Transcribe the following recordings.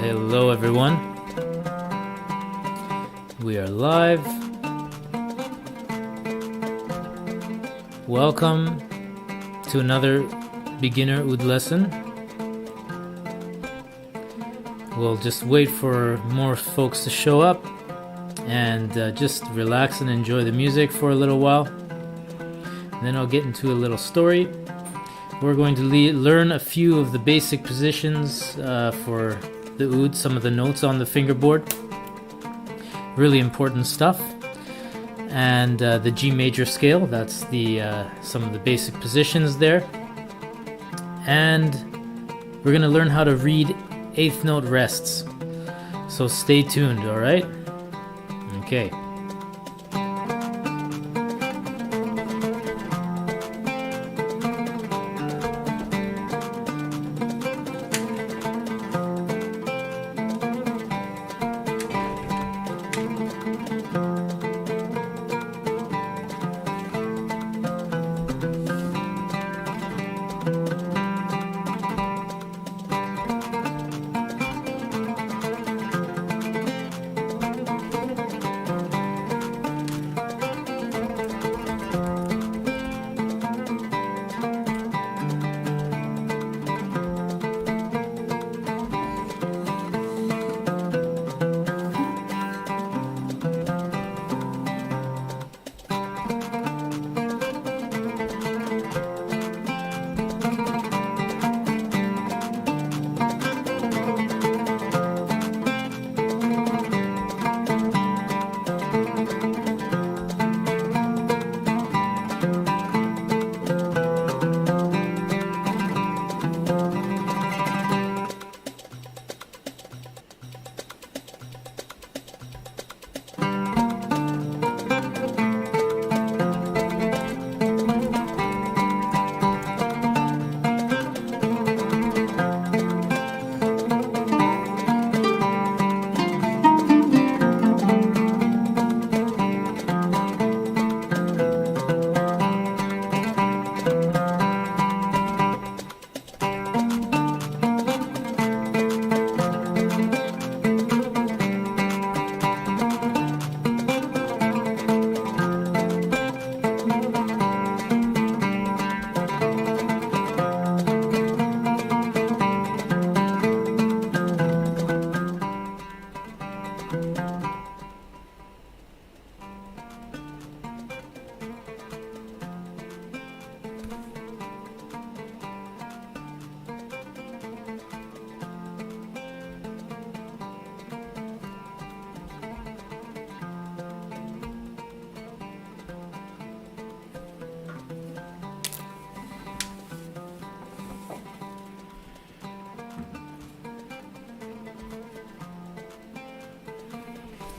Hello everyone. We are live. Welcome to another beginner Oud lesson. We'll just wait for more folks to show up and just relax and enjoy the music for a little while. And then I'll get into a little story. We're going to learn a few of the basic positions for the oud, some of the notes on the fingerboard. Really important stuff. And the G major scale, that's the some of the basic positions there. And we're going to learn how to read eighth note rests. So stay tuned, all right? Okay.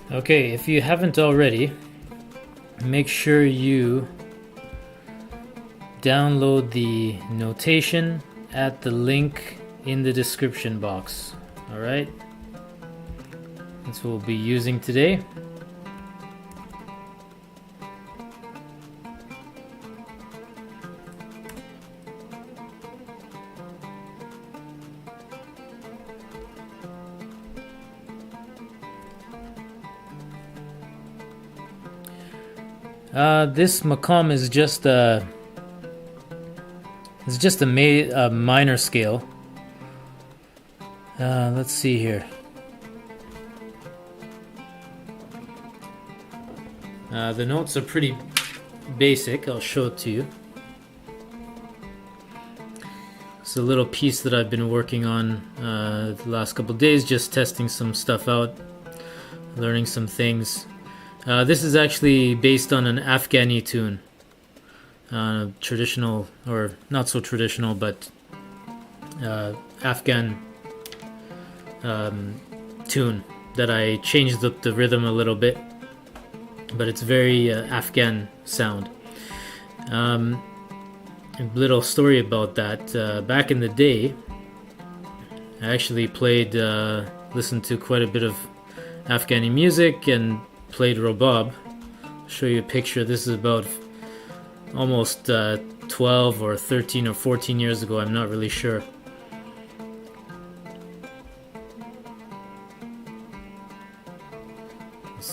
Okay, if you haven't already, make sure you download the notation at the link in the description box. Alright? That's what we'll be using today. This maqam is just a minor scale. Let's see here. The notes are pretty basic. I'll show it to you. It's a little piece that I've been working on the last couple of days, just testing some stuff out, learning some things. This is actually based on an Afghani tune, traditional, or not so traditional, but Afghan tune that I changed the rhythm a little bit, but it's very Afghan sound. A little story about that. Back in the day, I actually listened to quite a bit of Afghani music and played Robab. I'll show you a picture. This is about almost 12 or 13 or 14 years ago. I'm not really sure.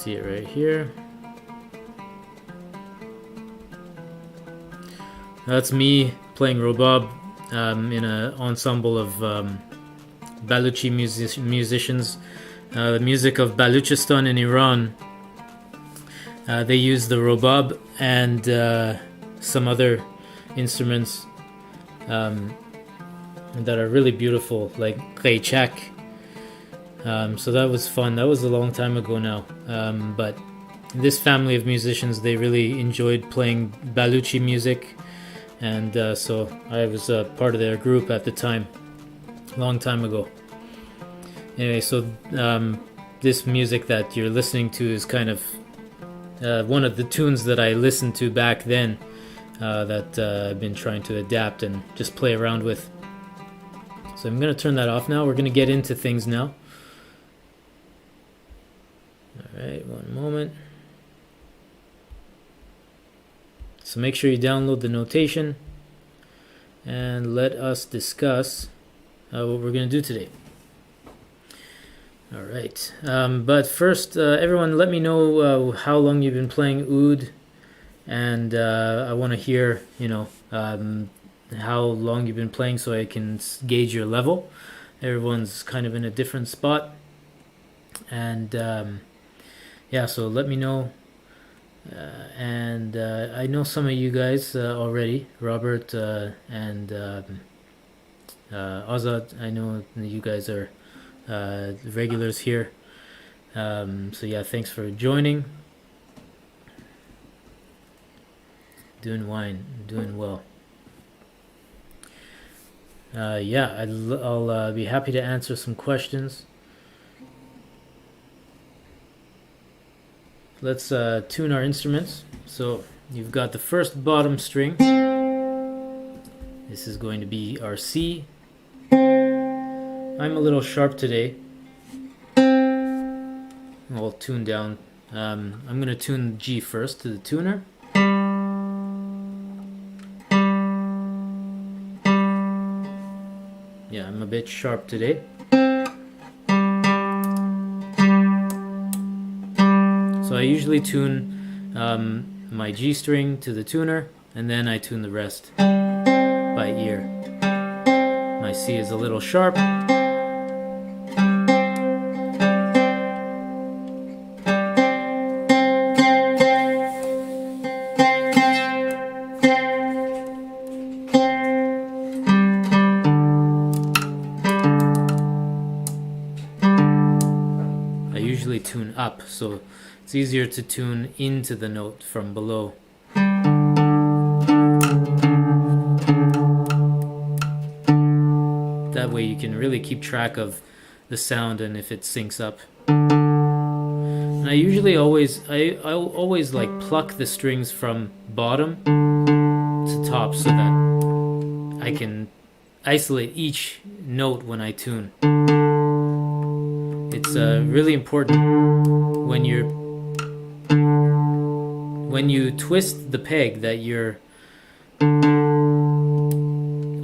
see it right here. That's me playing Robab in an ensemble of Baluchi musicians. The music of Baluchistan in Iran. They use the Robab and some other instruments that are really beautiful, like Qeychak. So that was fun. That was a long time ago now. But this family of musicians, they really enjoyed playing Baluchi music. And so I was part of their group at the time, long time ago. Anyway, so this music that you're listening to is kind of one of the tunes that I listened to back then that I've been trying to adapt and just play around with. So I'm going to turn that off now. We're going to get into things now. Alright, one moment. So make sure you download the notation and let us discuss what we're going to do today. Alright, but first, everyone let me know how long you've been playing Oud, and I want to hear, how long you've been playing so I can gauge your level. Everyone's kind of in a different spot, and yeah, so let me know. And I know some of you guys already, Robert and Azad. I know you guys are regulars here. So yeah, thanks for joining. Doing well. Yeah, I'll be happy to answer some questions. Let's tune our instruments. So you've got the first bottom string. This is going to be our C. I'm a little sharp today. I'll tune down. I'm going to tune G first to the tuner. Yeah, I'm a bit sharp today. So I usually tune my G string to the tuner, and then I tune the rest by ear. My C is a little sharp. I usually tune up, so it's easier to tune into the note from below. That way you can really keep track of the sound and if it syncs up. And I always like pluck the strings from bottom to top so that I can isolate each note when I tune. It's really important when you twist the peg that you're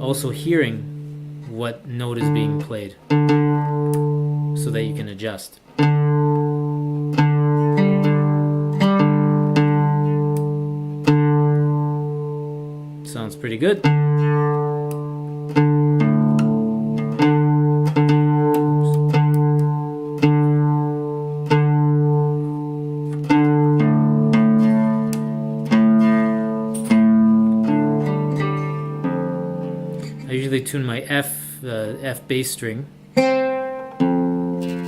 also hearing what note is being played so that you can adjust. Sounds pretty good. Tune my F bass string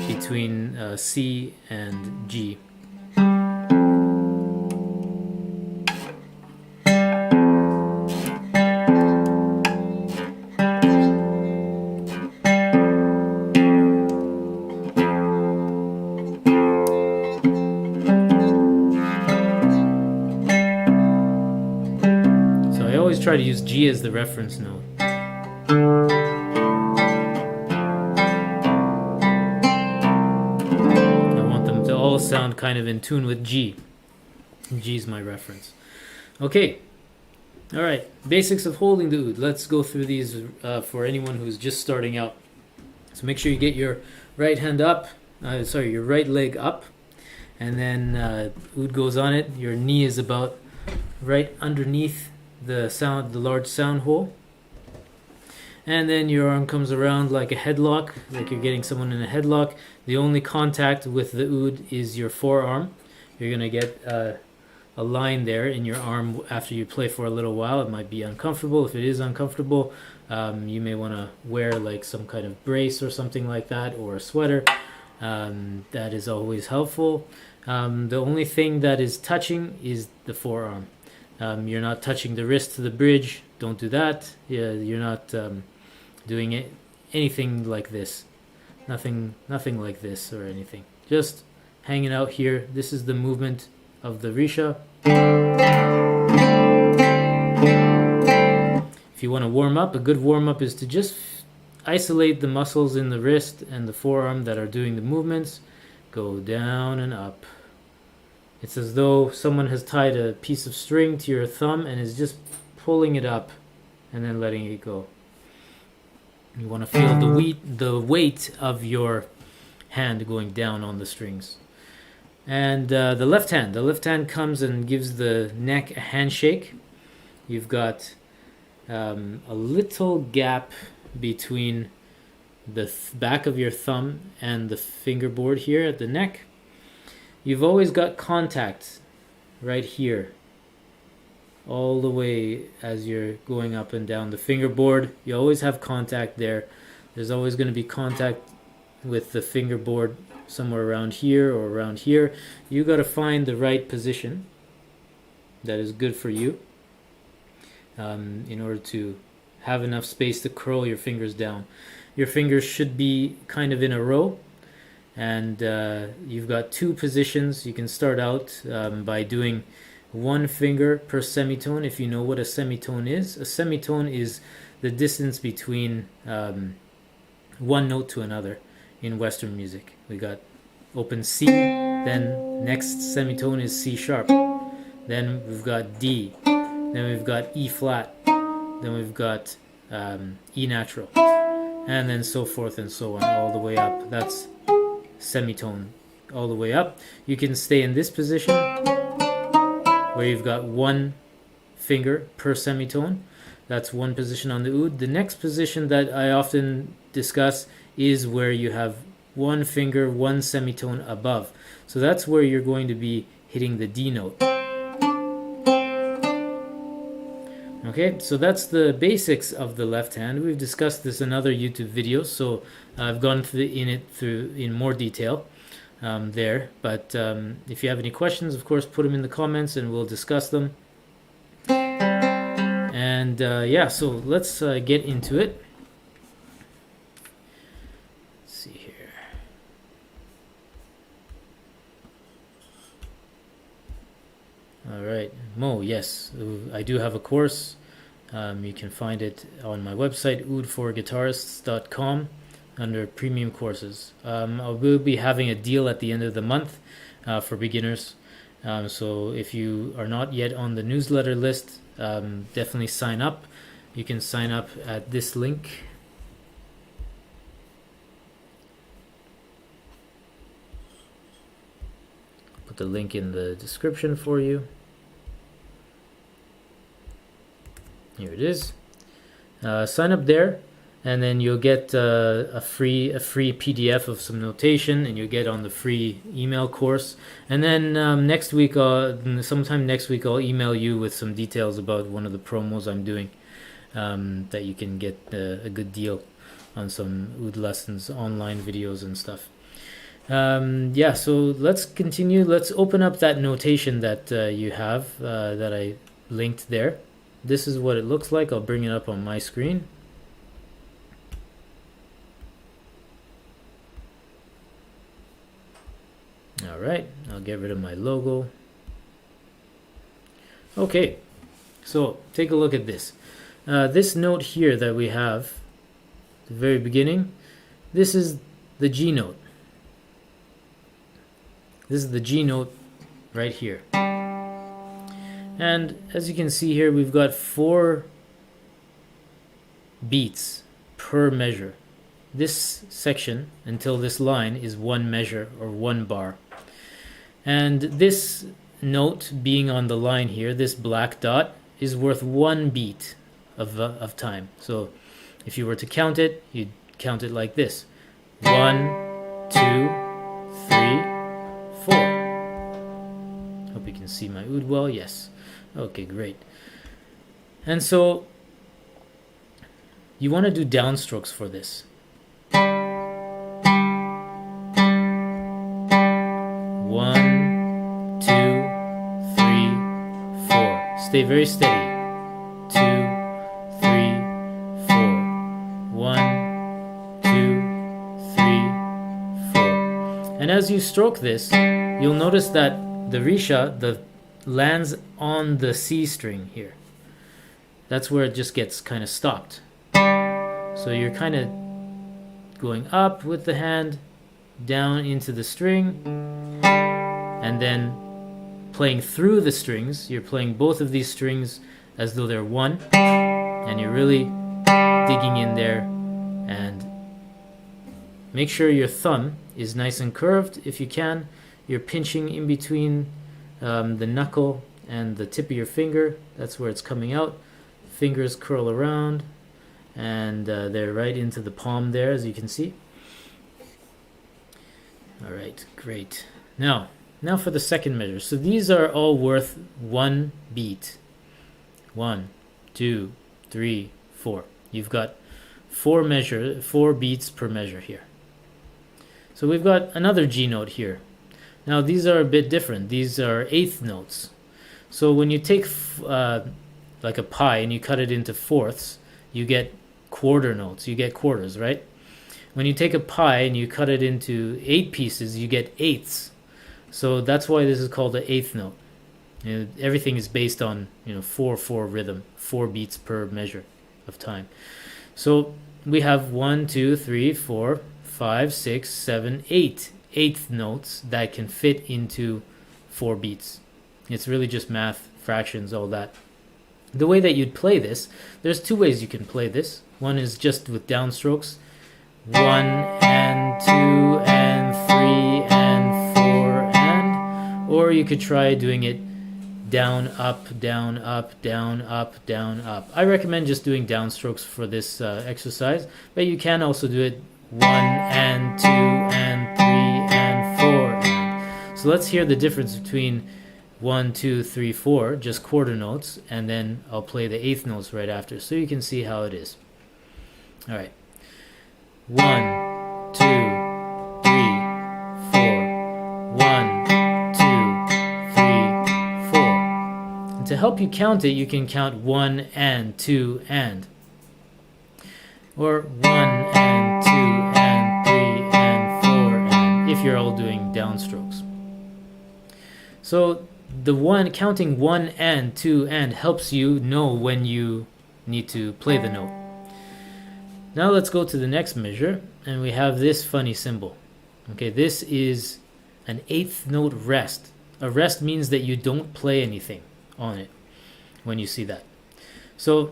between C and G. So I always try to use G as the reference note. I want them to all sound kind of in tune with G. G is my reference. Okay. Alright. Basics of holding the oud. Let's go through these for anyone who's just starting out. So make sure you get your right hand up. Your right leg up. and then Oud goes on it. Your knee is about right underneath the large sound hole. And then your arm comes around like a headlock, like you're getting someone in a headlock. The only contact with the oud is your forearm. You're going to get a line there in your arm after you play for a little while. It might be uncomfortable. If it is uncomfortable, you may want to wear like some kind of brace or something like that, or a sweater. That is always helpful. The only thing that is touching is the forearm. You're not touching the wrist to the bridge. Don't do that. You're not doing it, anything like this. Nothing like this or anything. Just hanging out here. This is the movement of the risha. If you want to warm up, a good warm up is to just isolate the muscles in the wrist and the forearm that are doing the movements. Go down and up. It's as though someone has tied a piece of string to your thumb and is just pulling it up and then letting it go. You want to feel the weight of your hand going down on the strings. And the left hand comes and gives the neck a handshake. You've got a little gap between the back of your thumb and the fingerboard here at the neck. You've always got contact right here, all the way as you're going up and down the fingerboard. You always have contact there. There's always going to be contact with the fingerboard somewhere around here or around here. You got to find the right position that is good for you in order to have enough space to curl your fingers down. Your fingers should be kind of in a row, and you've got two positions. You can start out by doing one finger per semitone. If you know what a semitone is, a semitone is the distance between one note to another in Western music. We got open C, then next semitone is C sharp, then we've got D, then we've got E flat, then we've got E natural, and then so forth and so on all the way up. That's semitone all the way up. You can stay in this position where you've got one finger per semitone. That's one position on the oud. The next position that I often discuss is where you have one finger, one semitone above. So that's where you're going to be hitting the D note. Okay, so that's the basics of the left hand. We've discussed this in other YouTube videos, so I've gone through in more detail there. But if you have any questions, of course, put them in the comments and we'll discuss them. And yeah, so let's get into it. Let's see here. All right, Mo, yes, I do have a course. You can find it on my website, oudforguitarists.com, under premium courses. I will be having a deal at the end of the month for beginners. So if you are not yet on the newsletter list, definitely sign up. You can sign up at this link. Put the link in the description for you. Here it is. Sign up there, and then you'll get a free PDF of some notation, and you'll get on the free email course. And then next week, sometime next week, I'll email you with some details about one of the promos I'm doing, that you can get a good deal on some Oud lessons, online videos and stuff. Yeah, so let's continue. Let's open up that notation that you have that I linked there. This is what it looks like. I'll bring it up on my screen. All right, I'll get rid of my logo. Okay, so take a look at this. This note here that we have, at the very beginning, this is the G note. This is the G note right here. And as you can see here, we've got 4 beats per measure. This section, until this line, is 1 measure or 1 bar. And this note being on the line here, this black dot, is worth 1 beat of time. So if you were to count it, you'd count it like this: 1, 2, 3, 4. Hope you can see my oud well. Yes. Okay, great. And so you want to do downstrokes for this. 1, 2, 3, 4. Stay very steady. 2, 3, 4. 1, 2, 3, 4. And as you stroke this, you'll notice that the risha lands on the C string here. That's where it just gets kind of stopped. So you're kind of going up with the hand, down into the string, and then playing through the strings. You're playing both of these strings as though they're one, and you're really digging in there. And make sure your thumb is nice and curved if you can. You're pinching in between the knuckle and the tip of your finger. That's where it's coming out. Fingers curl around, and they're right into the palm there, as you can see. All right, great. Now for the second measure. So these are all worth 1 beat. 1, 2, 3, 4. You've got 4 beats per measure here. So we've got another G note here. Now these are a bit different. These are eighth notes. So when you take like a pie and you cut it into fourths, you get quarter notes. You get quarters, right? When you take a pie and you cut it into 8 pieces, you get eighths. So that's why this is called the eighth note. Everything is based on 4/4 rhythm, 4 beats per measure of time. So we have 1, 2, 3, 4, 5, 6, 7, 8 eighth notes that can fit into 4 beats. It's really just math, fractions, all that. The way that you'd play this, there's 2 ways you can play this. One is just with downstrokes. 1 and 2 and 3 and 4 and, or you could try doing it down, up, down, up, down, up, down, up. I recommend just doing downstrokes for this exercise, but you can also do it 1 and 2 and 3 and 4 and. So let's hear the difference between 1, 2, 3, 4, just quarter notes, and then I'll play the eighth notes right after, so you can see how it is. All right. 1, 2, 3, 4. 1, 2, 3, 4. And to help you count it, you can count 1 and 2 and. Or 1 and 2 and 3 and 4 and, if you're all doing downstrokes. So counting 1 and 2 and helps you know when you need to play the note. Now let's go to the next measure, and we have this funny symbol. Okay, this is an eighth note rest. A rest means that you don't play anything on it when you see that. So,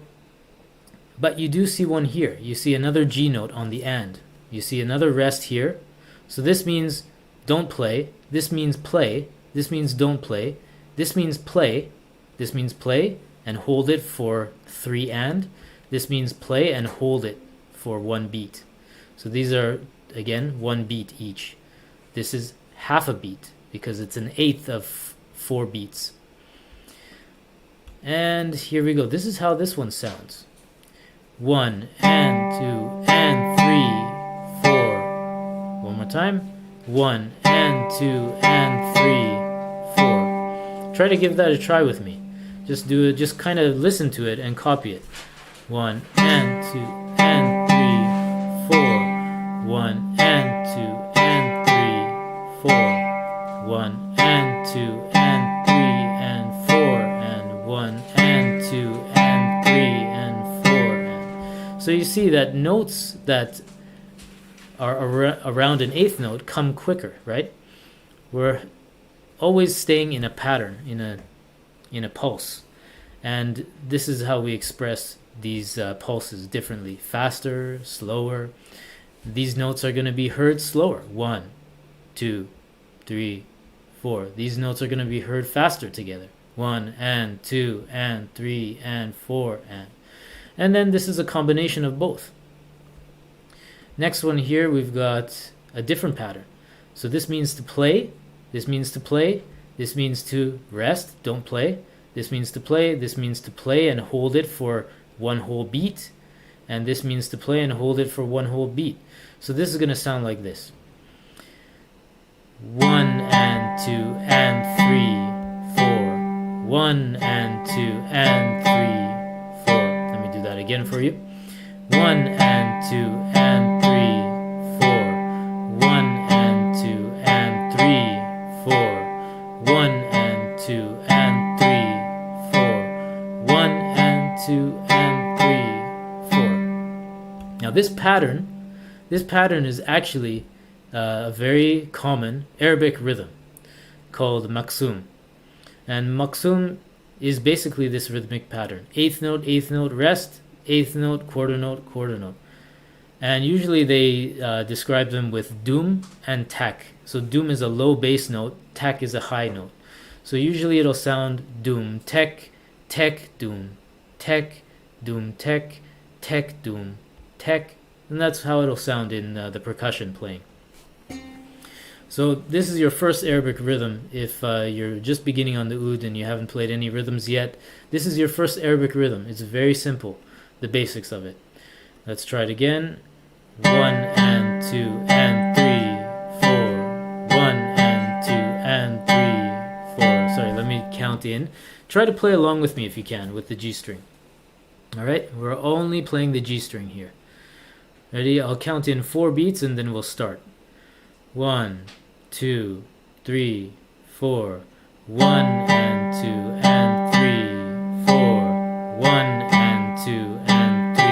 but you do see one here. You see another G note on the and. You see another rest here. So this means don't play. This means play. This means don't play. This means play. This means play and hold it for 3 and. This means play and hold it for 1 beat. So these are, again, 1 beat each. This is half a beat because it's an eighth of 4 beats. And here we go. This is how this one sounds. 1 and 2 and 3, 4. One more time. 1 and 2 and 3, 4. Try to give that a try with me. Just do it. Just kind of listen to it and copy it. 1 and 2 and 3, 4. 1 and 2 and 3, 4. 1 and 2 and 3 and 4 and 1 and 2 and 3 and 4 and. So you see that notes that are around an eighth note come quicker, right? We're always staying in a pattern, in a pulse, and this is how we express these pulses differently: faster, slower. These notes are going to be heard slower. 1, 2, 3, 4. These notes are going to be heard faster together. 1 and 2 and 3 and 4 and then this is a combination of both. Next one here, we've got a different pattern. So this means to play, this means to play, this means to rest, don't play. This means to play, this means to play and hold it for one whole beat. And this means to play and hold it for one whole beat. So this is going to sound like this. 1 and 2 and 3, 4. 1 and 2 and 3, 4. Let me do that again for you. 1 and 2 and 3, 4. 1 and 2 and 3, 4. 1 and 2 and 3, 4. 1 and 2 and 3, 4. Now this pattern is actually a very common Arabic rhythm called maksum. And maksum is basically this rhythmic pattern. Eighth note, rest, eighth note, quarter note. And usually they describe them with doom and tak. So doom is a low bass note, tak is a high note. So usually it'll sound doom, tek, doom, tek, doom, tek, doom, tek. And that's how it'll sound in the percussion playing. So this is your first Arabic rhythm. If you're just beginning on the oud and you haven't played any rhythms yet, this is your first Arabic rhythm. It's very simple, the basics of it. Let's try it again. 1 and 2 and 3, 4. 1 and 2 and 3, 4. Sorry, let me count in. Try to play along with me if you can with the G string. Alright, we're only playing the G string here. Ready? I'll count in 4 beats and then we'll start. 1, 2, 3, 4. 1 and 2 and 3, 4. 1 and 2 and 3,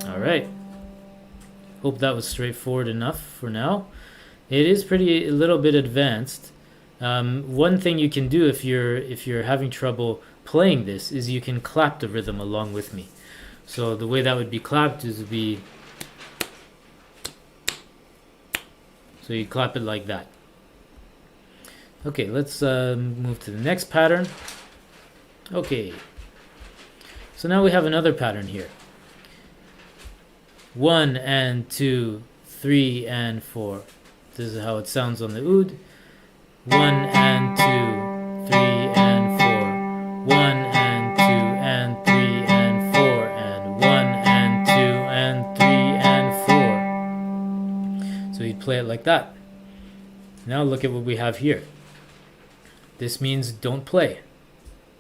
4. Alright. Hope that was straightforward enough for now. It is a little bit advanced. One thing you can do if you're having trouble playing this is you can clap the rhythm along with me. So the way that would be clapped is so you clap it like that. Okay, let's move to the next pattern. Okay, so now we have another pattern here. 1 and 2, 3 and 4. This is how it sounds on the oud. 1 and 2, 3 and 4. 1 and 2 and 3 and 4. And 1 and 2 and 3 and 4. So you play it like that. Now look at what we have here. This means don't play.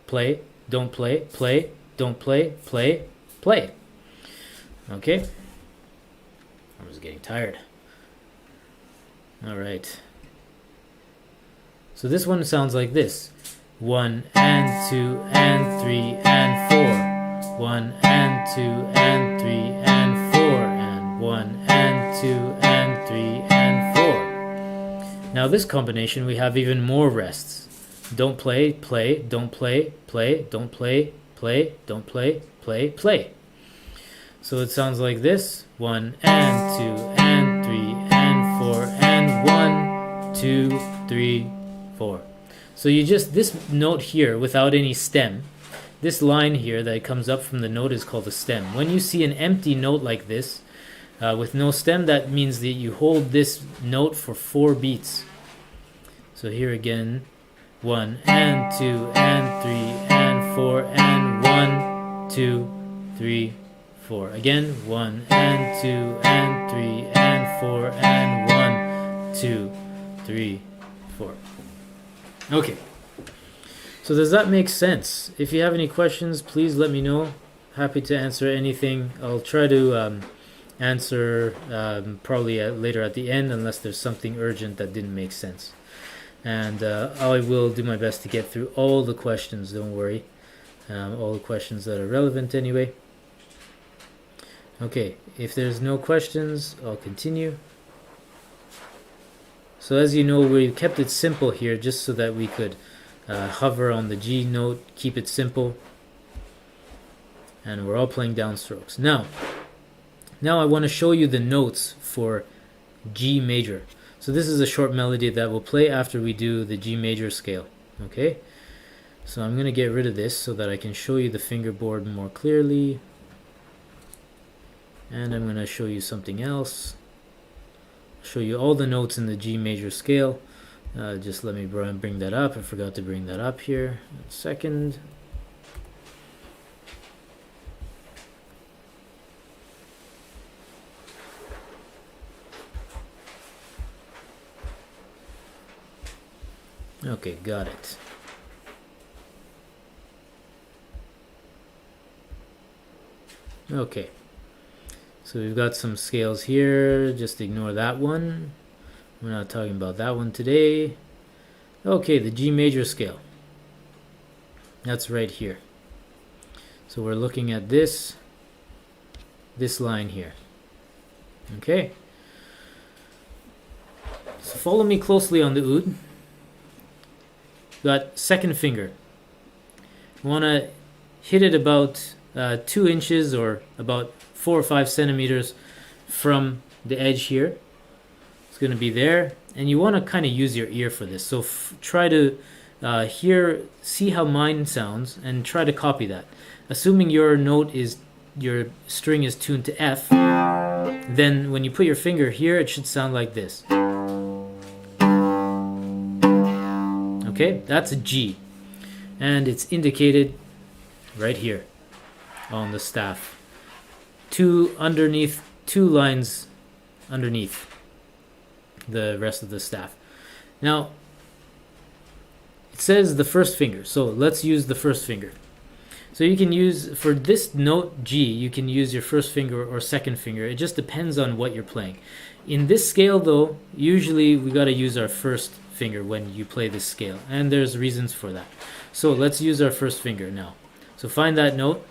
Play, don't play, play, don't play, play, play. Okay? I was getting tired. Alright. So this one sounds like this. 1 and 2 and 3 and 4. 1 and 2 and 3 and 4. And 1 and 2 and 3 and 4. Now this combination we have even more rests. Don't play, play, don't play, play, don't play, play, don't play, play, play. So it sounds like this. 1 and 2 and 3 and 4 and 1, 2, 3, 4. So you just, this note here without any stem, this line here that comes up from the note is called a stem. When you see an empty note like this with no stem, that means that you hold this note for 4 beats. So here again, 1 and 2 and 3 and 4 and 1, 2, 3, 4. Again, 1 and 2 and 3 and 4 and 1, 2, 3, 4. Okay. So does that make sense? If you have any questions, please let me know. Happy to answer anything. I'll try to answer probably later at the end unless there's something urgent that didn't make sense. And I will do my best to get through all the questions, don't worry. All the questions that are relevant anyway. Okay, if there's no questions, I'll continue. So as you know, we kept it simple here just so that we could hover on the G note, keep it simple, and we're all playing downstrokes. Now I want to show you the notes for G major. So this is a short melody that will play after we do the G major scale. Okay, so I'm going to get rid of this so that I can show you the fingerboard more clearly. And I'm going to show you something else. Show you all the notes in the G major scale. Just let me bring that up. I forgot to bring that up here. A second. Okay, got it. Okay, so we've got some scales here. Just ignore that one. We're not talking about that one today. Okay, the G major scale. That's right here. So we're looking at this line here. Okay. So follow me closely on the oud. Got second finger. We want to hit it about 2 inches or about 4 or 5 centimeters from the edge here. It's going to be there, and you want to kind of use your ear for this. So try to see how mine sounds and try to copy that. Assuming your string is tuned to F, then when you put your finger here, it should sound like this. Okay, that's a G, and it's indicated right here on the staff. 2 lines underneath the rest of the staff. Now, it says the first finger, so let's use the first finger. So you can use, for this note G, you can use your first finger or second finger. It just depends on what you're playing. In this scale though, usually we got to use our first finger when you play this scale, and there's reasons for that. So let's use our first finger now. So find that note.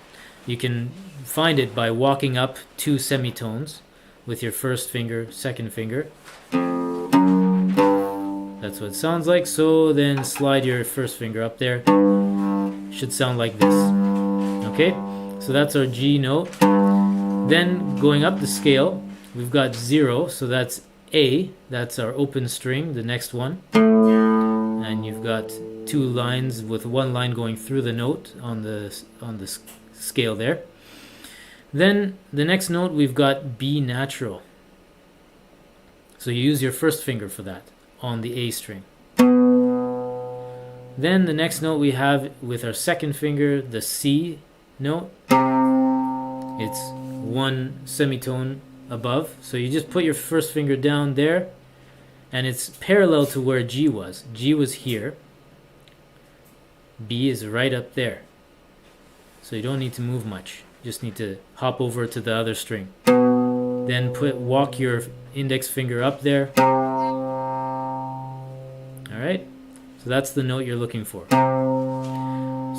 You can find it by walking up 2 semitones with your first finger, second finger. That's what it sounds like. So then slide your first finger up there. Should sound like this. Okay, so that's our G note. Then going up the scale, we've got 0, so that's A, that's our open string, the next one. And you've got 2 lines with 1 line going through the note on the scale there. Then the next note we've got B natural. So you use your first finger for that on the A string. Then the next note we have with our second finger, the C note. It's 1 semitone above. So you just put your first finger down there, and it's parallel to where G was. G was here. B is right up there. So you don't need to move much. You just need to hop over to the other string. Then walk your index finger up there. Alright? So that's the note you're looking for.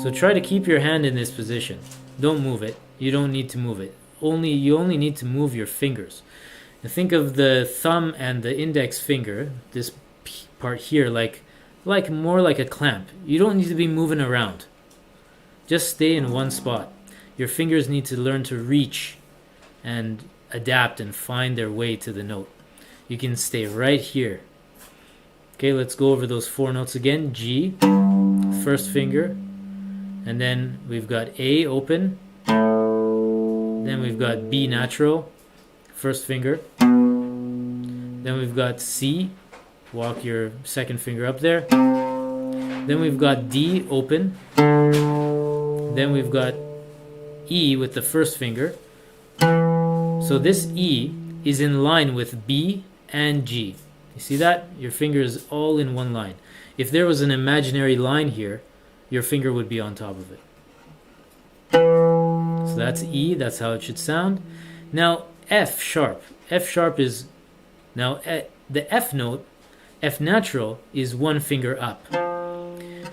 So try to keep your hand in this position. Don't move it. You don't need to move it. You only need to move your fingers. And think of the thumb and the index finger, this part here, like more like a clamp. You don't need to be moving around. Just stay in one spot. Your fingers need to learn to reach and adapt and find their way to the note. You can stay right here. Okay, let's go over those 4 notes again. G, first finger, and then we've got A open, then we've got B natural, first finger, then we've got C, walk your second finger up there, then we've got D open, then we've got E with the first finger. So this E is in line with B and G. You see that? Your finger is all in one line. If there was an imaginary line here, your finger would be on top of it. So that's E, that's how it should sound. Now F sharp. F sharp is, now the F note, F natural, is 1 finger up.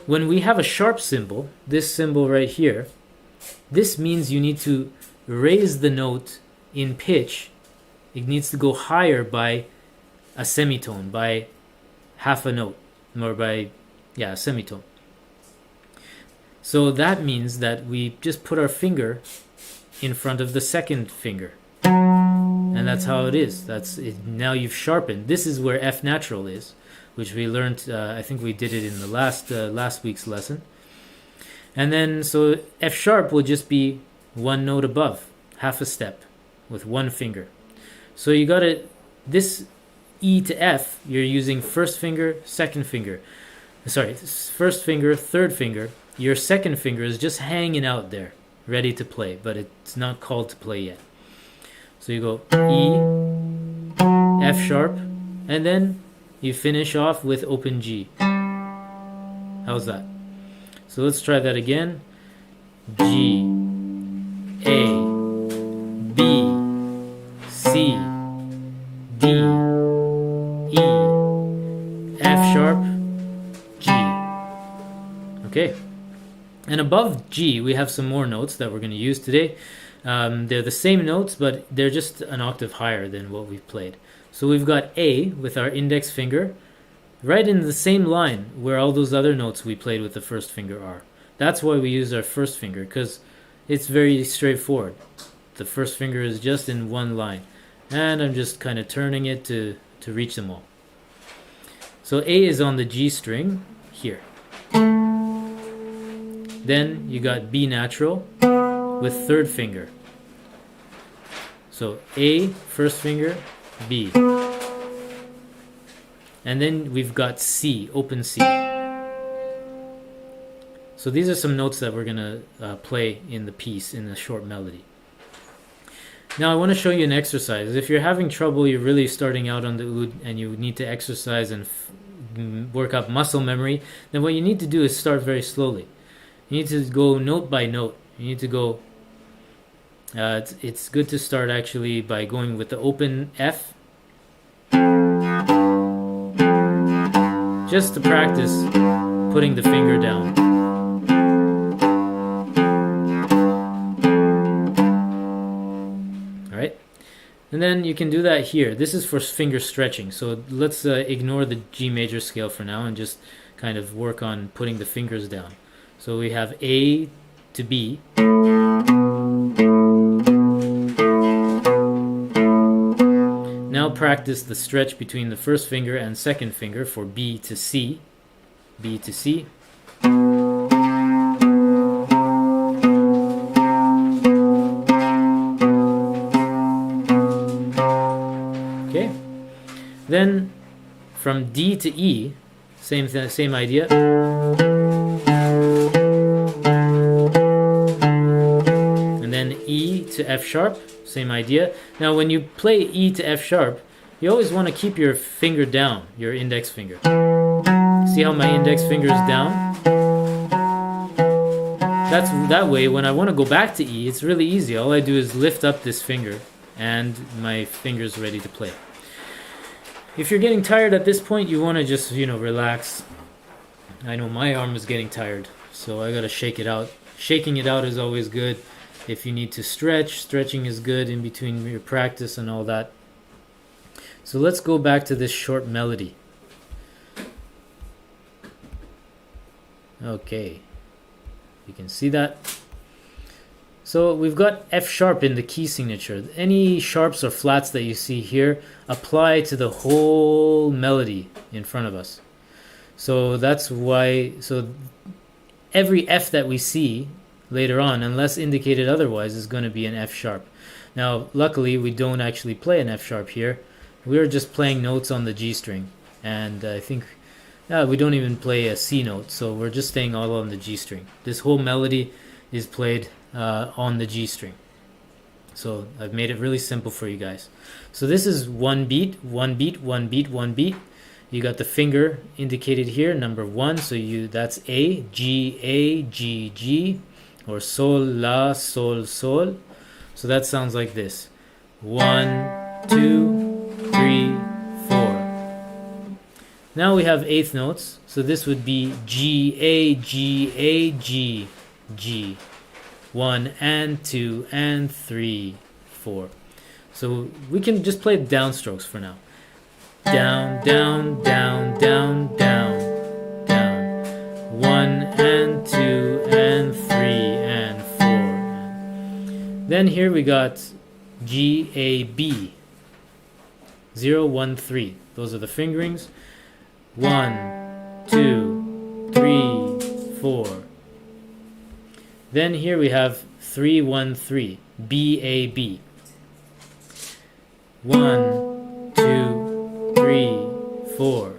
When we have a sharp symbol, this symbol right here, this means you need to raise the note in pitch. It needs to go higher by a semitone, by half a note, or by, a semitone. So that means that we just put our finger in front of the second finger. And that's how it is. That's it. Now you've sharpened. This is where F natural is, which we learned, I think we did it in the last week's lesson. And then, so F sharp will just be one note above, half a step, with one finger. So you got it, this E to F, you're using first finger, second finger. Sorry, first finger, third finger. Your second finger is just hanging out there, ready to play, but it's not called to play yet. So you go E, F sharp, and then you finish off with open G. How's that? So let's try that again. G, A, B, C, D, E, F sharp, G. Okay. And above G, we have some more notes that we're going to use today. They're the same notes, but they're just an octave higher than what we've played. So we've got A with our index finger right in the same line where all those other notes we played with the first finger are. That's why we use our first finger, because it's very straightforward. The first finger is just in one line. And I'm just kind of turning it to reach them all. So A is on the G string here. Then you got B natural with third finger. So A, first finger, B. And then we've got C, open C. So these are some notes that we're going to play in the piece, in the short melody. Now I want to show you an exercise. If you're having trouble, you're really starting out on the oud and you need to exercise and work up muscle memory, then what you need to do is start very slowly. You need to go note by note. You need to go, it's good to start actually by going with the open F, just to practice putting the finger down. Alright, and then you can do that here. This is for finger stretching, so let's ignore the G major scale for now and just kind of work on putting the fingers down. So we have A to B. Now practice the stretch between the first finger and second finger for B to C. B to C. Okay. Then from D to E, same idea. E to F sharp, same idea. Now when you play E to F sharp, you always want to keep your finger down, your index finger. See how my index finger is down? That's that way when I want to go back to E, it's really easy. All I do is lift up this finger and my finger's ready to play. If you're getting tired at this point, you want to just, relax. I know my arm is getting tired, so I got to shake it out. Shaking it out is always good. If you need to stretch, stretching is good in between your practice and all that. So let's go back to this short melody. Okay, you can see that. So we've got F sharp in the key signature. Any sharps or flats that you see here apply to the whole melody in front of us. So that's why, every F that we see later on, unless indicated otherwise, is going to be an F sharp. Now, luckily, we don't actually play an F sharp here. We're just playing notes on the G string. And I think we don't even play a C note, so we're just staying all on the G string. This whole melody is played on the G string. So I've made it really simple for you guys. So this is one beat, one beat, one beat, one beat. You got the finger indicated here, number 1. So that's A, G, G, or sol, la, sol, sol. So that sounds like this. 1, 2, 3, 4. Now we have eighth notes. So this would be G, A, G, A, G, G. 1 and 2 and 3, 4. So we can just play downstrokes for now. Down, down, down, down, down, down. 1 and 2 and Then here we got G, A, B. 0, 1, 3. Those are the fingerings. 1, 2, 3, 4. Then here we have 3, 1, 3. B, A, B. 1, 2, 3, 4.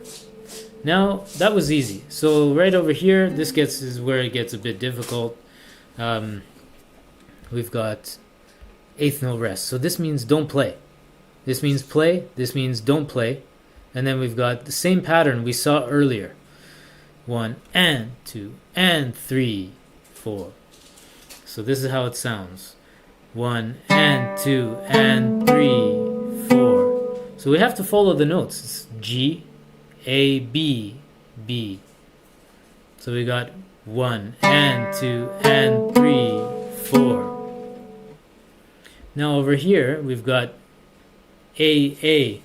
Now that was easy. So right over here, this is where it gets a bit difficult. We've got eighth note rest. So this means don't play. This means play. This means don't play. And then we've got the same pattern we saw earlier. 1 and 2 and 3, 4. So this is how it sounds. 1 and 2 and 3, 4. So we have to follow the notes. It's G, A, B, B. So we got 1 and 2 and 3, 4. Now over here we've got A,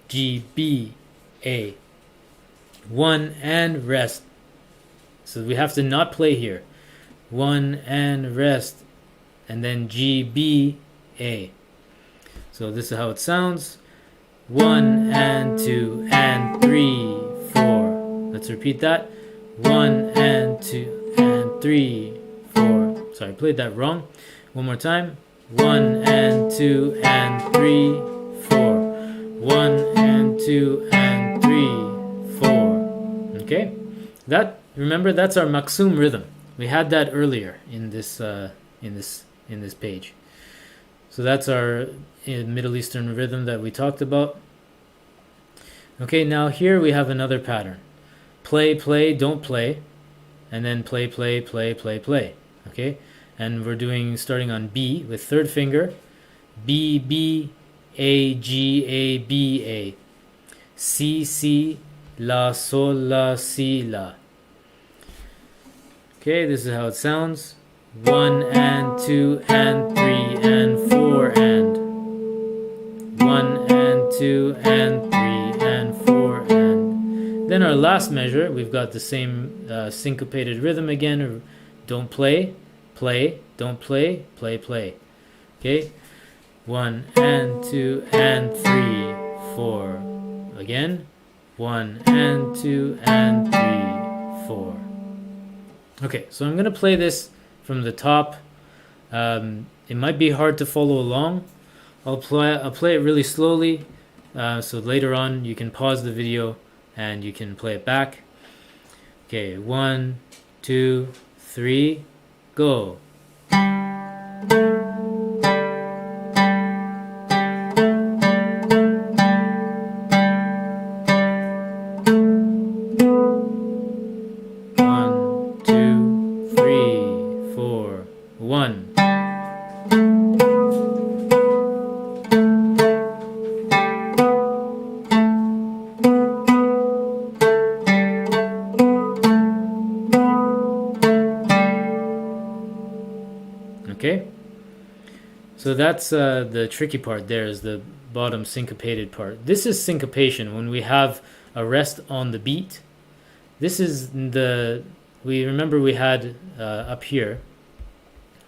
G, B, A. 1 and rest. So we have to not play here. 1 and rest. And then G, B, A. So this is how it sounds. 1 and 2 and 3, 4. Let's repeat that. 1 and 2 and 3, 4. Sorry, I played that wrong. One more time. 1 and 2 and 3, 4. 1 and 2 and 3, 4. Okay? Remember, that's our maksum rhythm. We had that earlier in this page. So that's our Middle Eastern rhythm that we talked about. Okay, now here we have another pattern. Play, play, don't play, and then play, play, play, play, play. Okay? And we're starting on B with third finger. B, B, A, G, A, B, A. C, C, La, Sol, La, Si, La. Okay, this is how it sounds. 1 and 2 and 3 and 4 and 1 and 2 and 3 and 4 and. Then our last measure, we've got the same syncopated rhythm again. Don't play, play, don't play, play, play. Okay, 1 and 2 and 3, 4. Again, 1 and 2 and 3, 4. Okay, so I'm gonna play this from the top. It might be hard to follow along. I'll play it really slowly, so later on you can pause the video and you can play it back. Okay, 1, 2, 3, go. Okay, so that's the tricky part. There is the bottom syncopated part. This is syncopation when we have a rest on the beat. This is we had up here,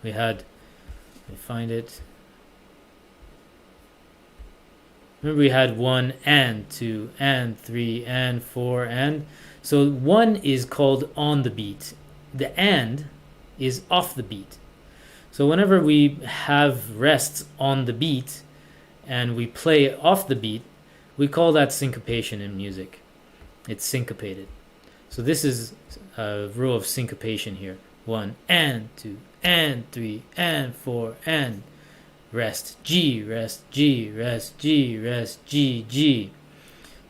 we had, let me find it. Remember we had 1 and 2 and 3 and 4 and. So 1 is called on the beat. The and is off the beat. So whenever we have rests on the beat and we play off the beat, we call that syncopation in music. It's syncopated. So this is a row of syncopation here. 1 and 2 and 3 and 4 and rest G, rest G, rest G, rest G, G.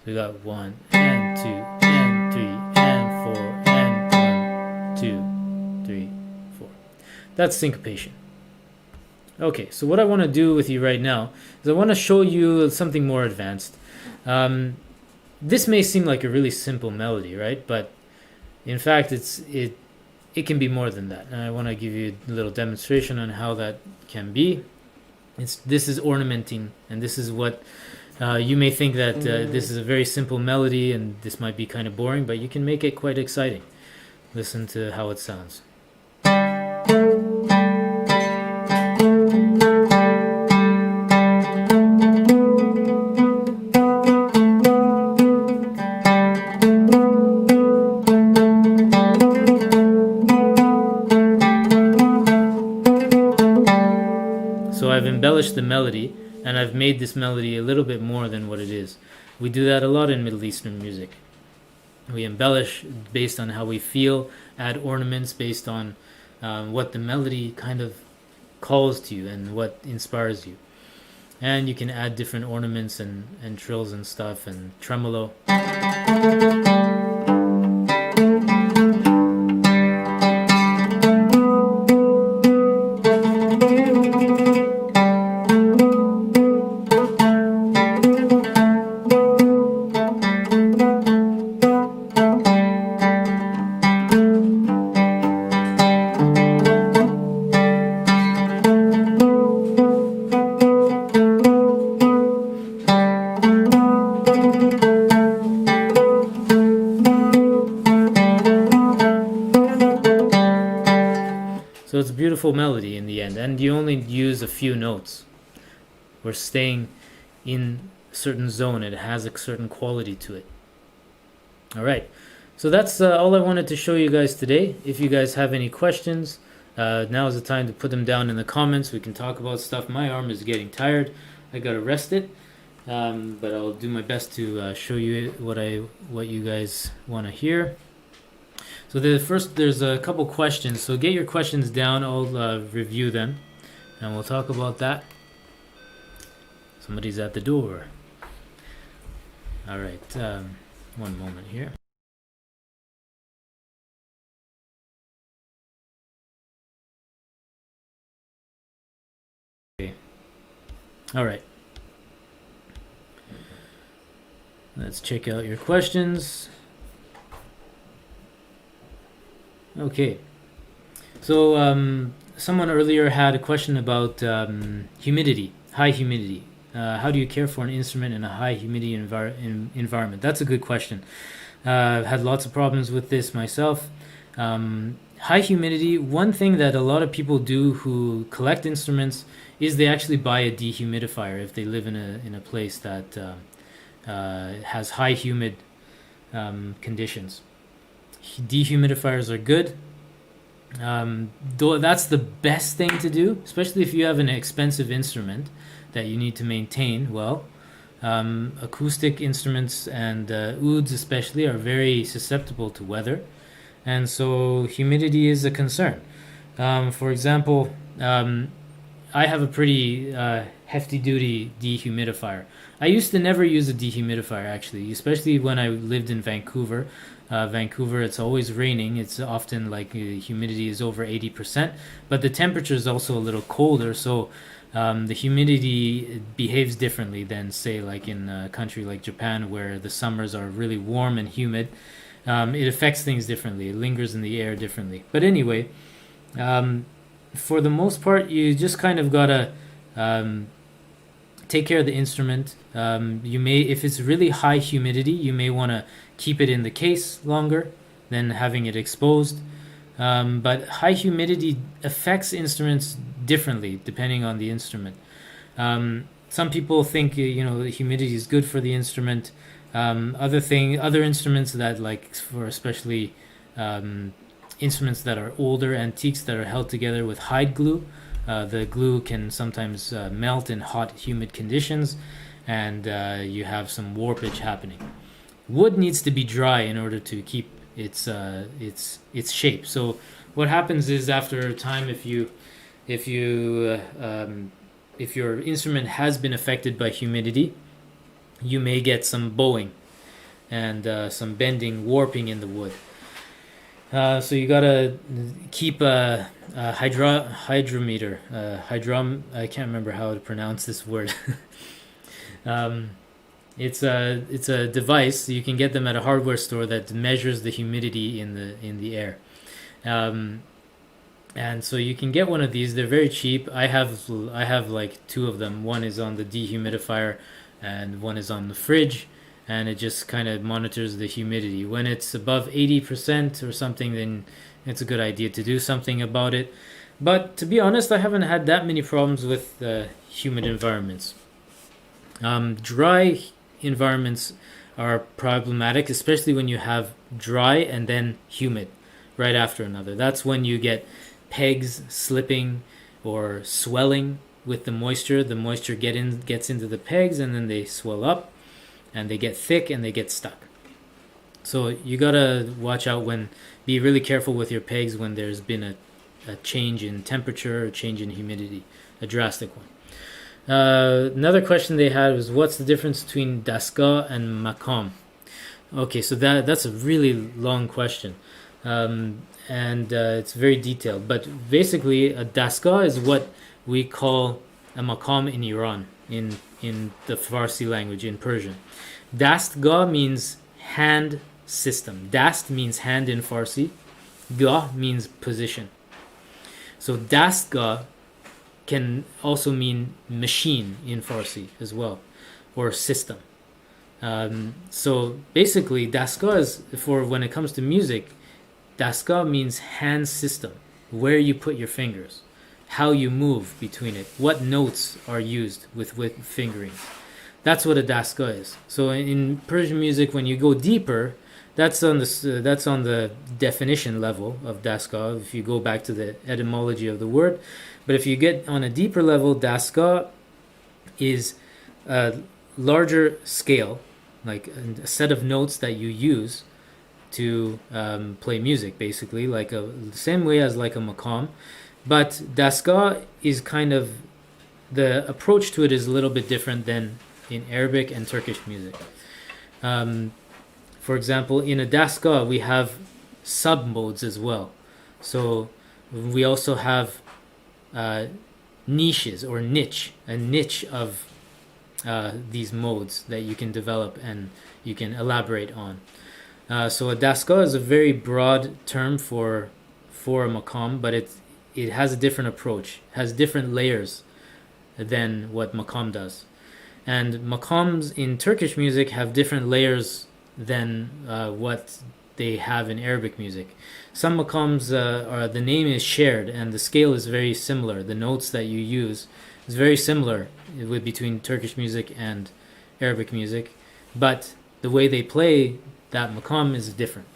So we got 1 and 2 and 3 and 4 and 1, 2, 3, 4. That's syncopation. Okay, so what I want to do with you right now is I want to show you something more advanced. This may seem like a really simple melody, right? But in fact, it can be more than that. And I want to give you a little demonstration on how that can be. This is ornamenting, and this is what you may think that this is a very simple melody and this might be kind of boring, but you can make it quite exciting. Listen to how it sounds. I've embellished the melody, and I've made this melody a little bit more than what it is. We do that a lot in Middle Eastern music. We embellish based on how we feel, add ornaments based on what the melody kind of calls to you and what inspires you. And you can add different ornaments and trills and stuff and tremolo. So it's a beautiful melody in the end, and you only use a few notes. We're staying in a certain zone. It has a certain quality to it. All right, so that's all I wanted to show you guys today. If you guys have any questions, now is the time to put them down in the comments. We can talk about stuff. My arm is getting tired. I gotta rest it, but I'll do my best to show you what you guys want to hear. So there's a couple questions. So get your questions down. I'll review them, and we'll talk about that. Somebody's at the door. All right, one moment here. Okay. All right. Let's check out your questions. Okay, so someone earlier had a question about humidity, high humidity. How do you care for an instrument in a high humidity environment? That's a good question. I've had lots of problems with this myself. High humidity, one thing that a lot of people do who collect instruments is they actually buy a dehumidifier if they live in a place that has high humid conditions. Dehumidifiers are good. Though that's the best thing to do, especially if you have an expensive instrument that you need to maintain well. Acoustic instruments and ouds especially are very susceptible to weather, and so humidity is a concern. For example, I have a pretty hefty duty dehumidifier. I used to never use a dehumidifier actually, especially when I lived in Vancouver. Vancouver, it's always raining. It's often like humidity is over 80%, but the temperature is also a little colder, so the humidity behaves differently than, say, like in a country like Japan, where the summers are really warm and humid. It affects things differently. It lingers in the air differently. But anyway, for the most part, you just kind of gotta take care of the instrument. You may, if it's really high humidity, you may want to keep it in the case longer than having it exposed. But high humidity affects instruments differently depending on the instrument. Some people think the humidity is good for the instrument. Other instruments that, like, for especially instruments that are older, antiques that are held together with hide glue, the glue can sometimes melt in hot, humid conditions, and you have some warpage happening. Wood needs to be dry in order to keep its shape. So what happens is, after a time, if your instrument has been affected by humidity, you may get some bowing and some bending, warping in the wood. So you gotta keep a hydrometer. I can't remember how to pronounce this word. It's a device. You can get them at a hardware store that measures the humidity in the air. And so you can get one of these. They're very cheap. I have like two of them. One is on the dehumidifier and one is on the fridge, and it just kind of monitors the humidity. When it's above 80% or something, then it's a good idea to do something about it. But to be honest, I haven't had that many problems with humid environments. Dry environments are problematic, especially when you have dry and then humid right after another. That's when you get pegs slipping or swelling with the moisture. The moisture gets into the pegs, and then they swell up, and they get thick, and they get stuck. So you gotta watch out be really careful with your pegs when there's been a change in temperature or change in humidity, a drastic one. Another question they had was, what's the difference between daska and makam? Okay, so that's a really long question, and it's very detailed. But basically, a daska is what we call a makam in Iran, in the Farsi language, in Persian. Dastgah means hand system. Dast means hand in Farsi. Gah means position. So dastgah can also mean machine in Farsi as well, or system. So basically, dastgah is, for when it comes to music, dastgah means hand system, where you put your fingers, how you move between it, what notes are used with fingering. That's what a dastgah is. So in Persian music, when you go deeper, that's on the definition level of dastgah, if you go back to the etymology of the word. But if you get on a deeper level, dastgah is a larger scale, like a set of notes that you use to play music, basically, like the same way as like a makam. But dastgah is kind of, the approach to it is a little bit different than in Arabic and Turkish music. For example, in a dastgah, we have sub-modes as well. So we also have niches or niche, a niche of these modes that you can develop and you can elaborate on. So a dastgah is a very broad term for a makam, but it has a different approach, has different layers than what makam does. And makams in Turkish music have different layers than what they have in Arabic music. Some makams, the name is shared and the scale is very similar. The notes that you use is very similar between Turkish music and Arabic music, but the way they play that makam is different.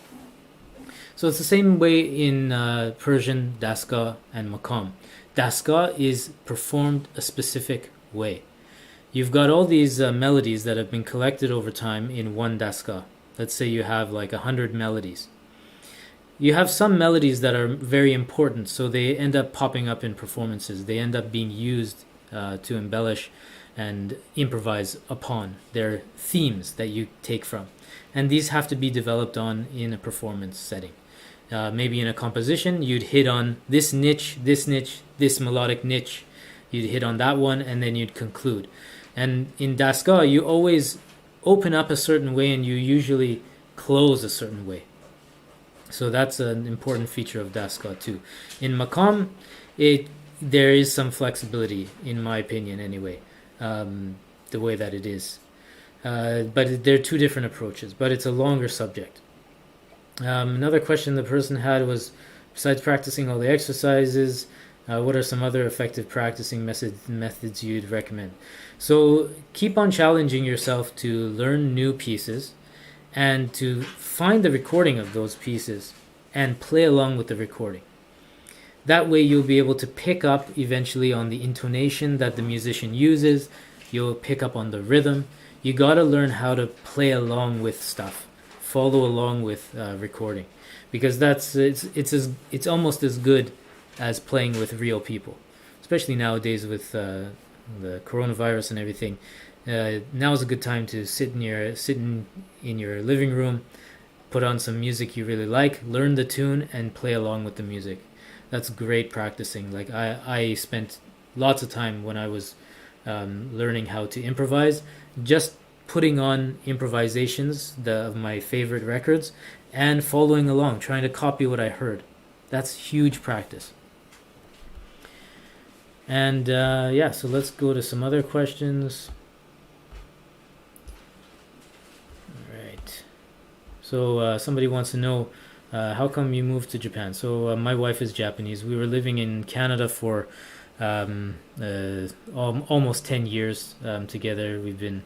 So it's the same way in Persian, dastgah and makam. Dastgah is performed a specific way. You've got all these melodies that have been collected over time in one dastgah. Let's say you have like 100 melodies. You have some melodies that are very important, so they end up popping up in performances. They end up being used to embellish and improvise upon. They're themes that you take from. And these have to be developed on in a performance setting. Maybe in a composition, you'd hit on this niche, this melodic niche. You'd hit on that one, and then you'd conclude. And in dastgah, you always open up a certain way, and you usually close a certain way. So that's an important feature of dastgah too. In makam, there is some flexibility, in my opinion anyway, the way that it is. But there are two different approaches, but it's a longer subject. Another question the person had was, besides practicing all the exercises, what are some other effective practicing methods you'd recommend? So keep on challenging yourself to learn new pieces and to find the recording of those pieces and play along with the recording. That way you'll be able to pick up eventually on the intonation that the musician uses. You'll pick up on the rhythm. You got to learn how to play along with stuff, follow along with recording, because it's almost as good as playing with real people, especially nowadays with the coronavirus and everything. Now is a good time to sit in your living room, put on some music you really like, learn the tune, and play along with the music. That's great practicing. Like I spent lots of time when I was learning how to improvise, just putting on improvisations of my favorite records and following along, trying to copy what I heard. That's huge practice. And so let's go to some other questions. All right. So somebody wants to know, how come you moved to Japan? So my wife is Japanese. We were living in Canada for almost 10 years together. We've been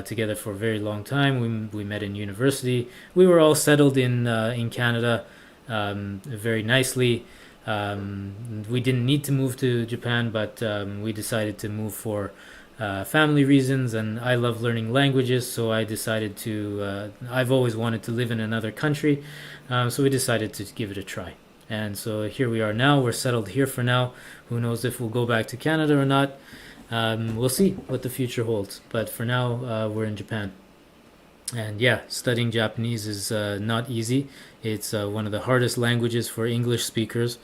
together for a very long time. We met in university. We were all settled in Canada very nicely. We didn't need to move to Japan, but we decided to move for family reasons, and I love learning languages, so I decided to. I've always wanted to live in another country, so we decided to give it a try. And so here we are now. We're settled here for now. Who knows if we'll go back to Canada or not? We'll see what the future holds. But for now, we're in Japan. And yeah, studying Japanese is not easy. It's one of the hardest languages for English speakers,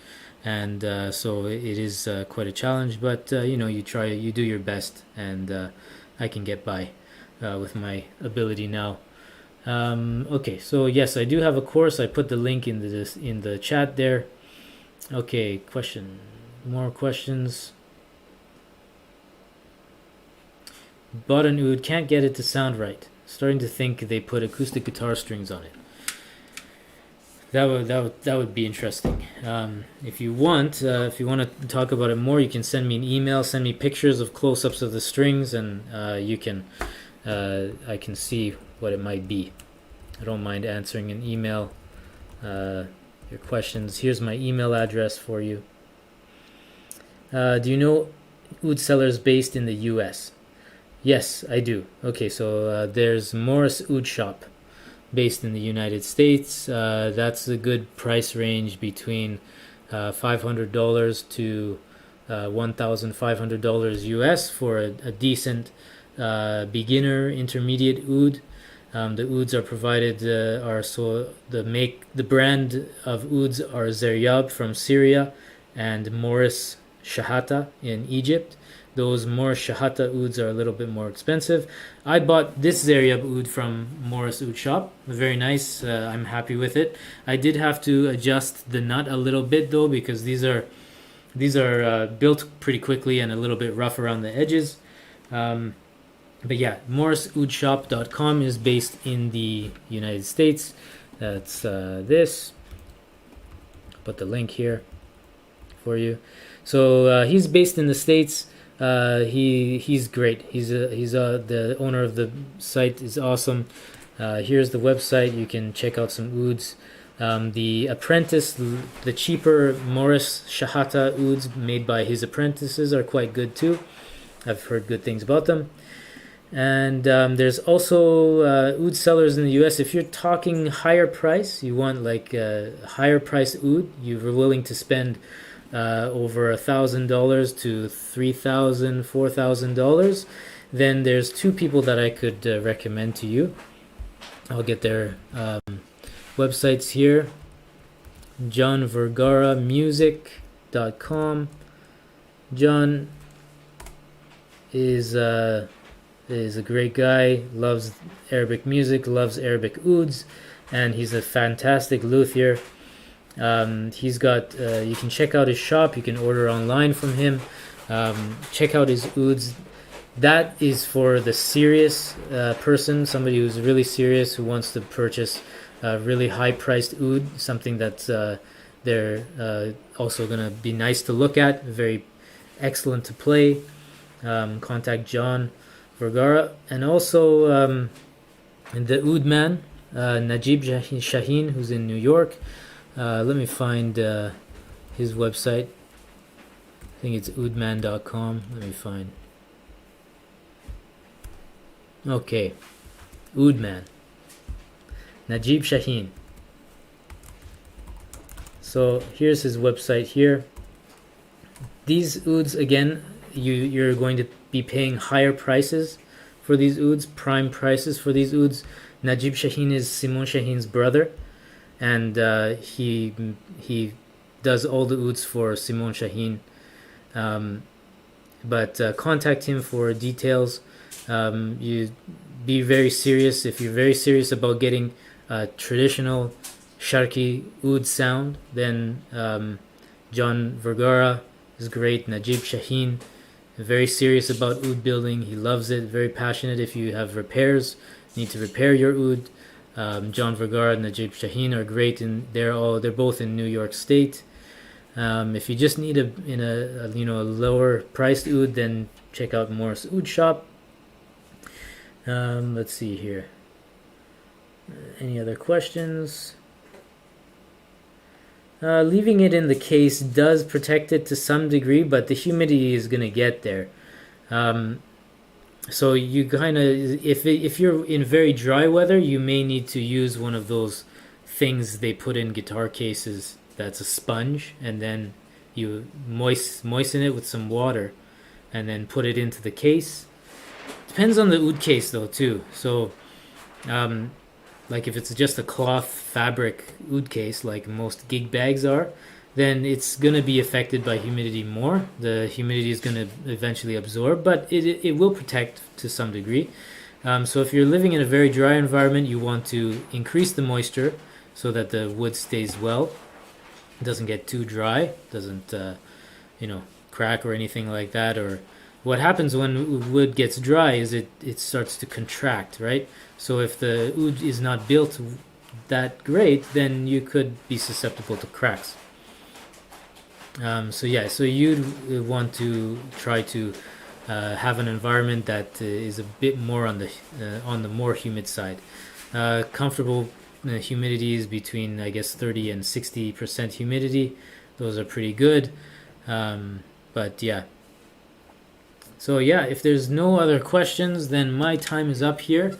and so it is quite a challenge. But you try, you do your best, and I can get by with my ability now. Okay, so yes, I do have a course. I put the link in the chat there. Okay, more questions. Bought an oud, can't get it to sound right. Starting to think they put acoustic guitar strings on it. That would be interesting. If you want to talk about it more, you can send me an email. Send me pictures of close-ups of the strings, and I can see what it might be. I don't mind answering an email. Your questions. Here's my email address for you. Do you know oud sellers based in the U.S.? Yes, I do. Okay, so there's Morris Oud Shop based in the United States. That's a good price range between $500 to $1,500 US for a decent beginner intermediate oud. The ouds are provided the brand of ouds are Zeryab from Syria and Morris Shahata in Egypt. Those Morris Shahata ouds are a little bit more expensive. I bought this Zeryab oud from Morris Oud Shop. Very nice. I'm happy with it. I did have to adjust the nut a little bit though, because these are built pretty quickly and a little bit rough around the edges. But yeah, morrisoudshop.com is based in the United States. That's this. Put the link here for you. So he's based in the States. He's great. He's the owner of the site is awesome. Here's the website. You can check out some ouds. The apprentice, the cheaper Morris Shahata ouds made by his apprentices are quite good too. I've heard good things about them. And there's also oud sellers in the US. If you're talking higher price, you want like a higher price oud, you're willing to spend over $1,000 to $3,000, $4,000, then there's two people that I could recommend to you. I'll get their websites here. JohnVergaramusic.com. John is a great guy, loves Arabic music, loves Arabic ouds, and he's a fantastic luthier. He's got you can check out his shop. You can order online from him. Check out his ouds. That is for the serious person, somebody who's really serious, who wants to purchase a really high-priced oud, something that's they're also going to be nice to look at, very excellent to play. Contact John Vergara. And also the oud man, Najib Shaheen, who's in New York. Let me find his website. I think it's oudman.com. Let me find. Okay, Oudman, Najib Shaheen. So here's his website here. These ouds, again, you're going to be paying higher prices for these ouds, prime prices for these ouds. Najib Shaheen is Simon Shaheen's brother, and he does all the ouds for Simon Shaheen. But contact him for details. You be very serious. If you're very serious about getting a traditional Sharqi oud sound, then John Vergara is great. Najib Shaheen, very serious about oud building. He loves it, very passionate. If you have repairs, need to repair your oud, John Vergara and Najib Shaheen are great, and they're both in New York State. If you just need a lower priced oud, then check out Morris Oud Shop. Let's see here. Any other questions? Leaving it in the case does protect it to some degree, but the humidity is going to get there. So you kind of, if you're in very dry weather, you may need to use one of those things they put in guitar cases that's a sponge, and then you moisten it with some water and then put it into the case. Depends on the oud case though too. So like if it's just a cloth fabric oud case like most gig bags are, then it's going to be affected by humidity more. The humidity is going to eventually absorb, but it will protect to some degree. So if you're living in a very dry environment, you want to increase the moisture so that the wood stays well. It doesn't get too dry, doesn't crack or anything like that. Or what happens when wood gets dry is it starts to contract, right? So if the oud is not built that great, then you could be susceptible to cracks. So you'd want to try to have an environment that is a bit more on the more humid side. Comfortable humidities between, I guess, 30 and 60% humidity. Those are pretty good. But yeah. So yeah, if there's no other questions, then my time is up here.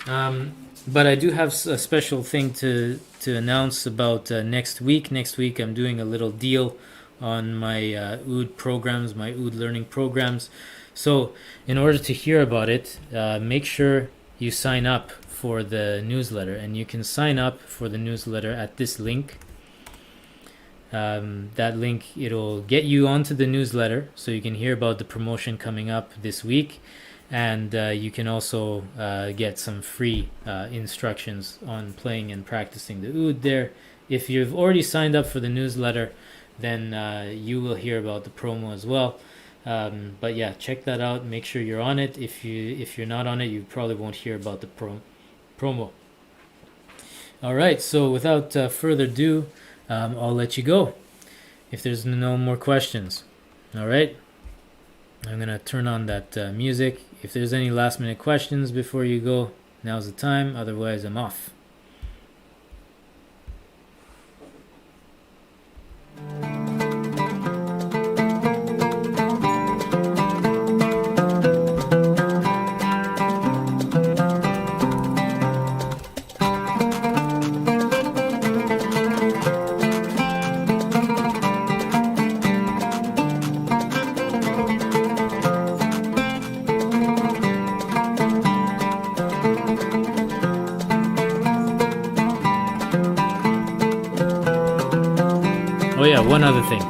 But I do have a special thing to announce about next week. Next week I'm doing a little deal on my Oud programs, my Oud learning programs. So in order to hear about it, make sure you sign up for the newsletter, and you can sign up for the newsletter at this link. That link, it'll get you onto the newsletter so you can hear about the promotion coming up this week, and you can also get some free instructions on playing and practicing the oud there. If you've already signed up for the newsletter, then you will hear about the promo as well. But yeah, check that out. Make sure you're on it. If you're not on it, you probably won't hear about the promo. All right, so without further ado, I'll let you go if there's no more questions. All right, I'm gonna turn on that music. If there's any last minute questions before you go, now's the time. Otherwise, I'm off. Oh yeah, one other thing.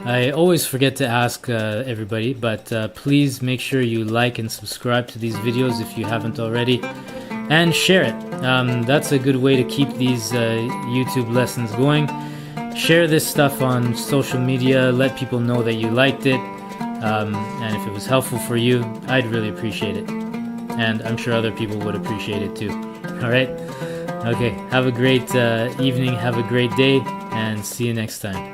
I always forget to ask everybody, but please make sure you like and subscribe to these videos if you haven't already, and share it. That's a good way to keep these YouTube lessons going. Share this stuff on social media, let people know that you liked it, and if it was helpful for you, I'd really appreciate it. And I'm sure other people would appreciate it too. Alright? Okay, have a great evening, have a great day, and see you next time.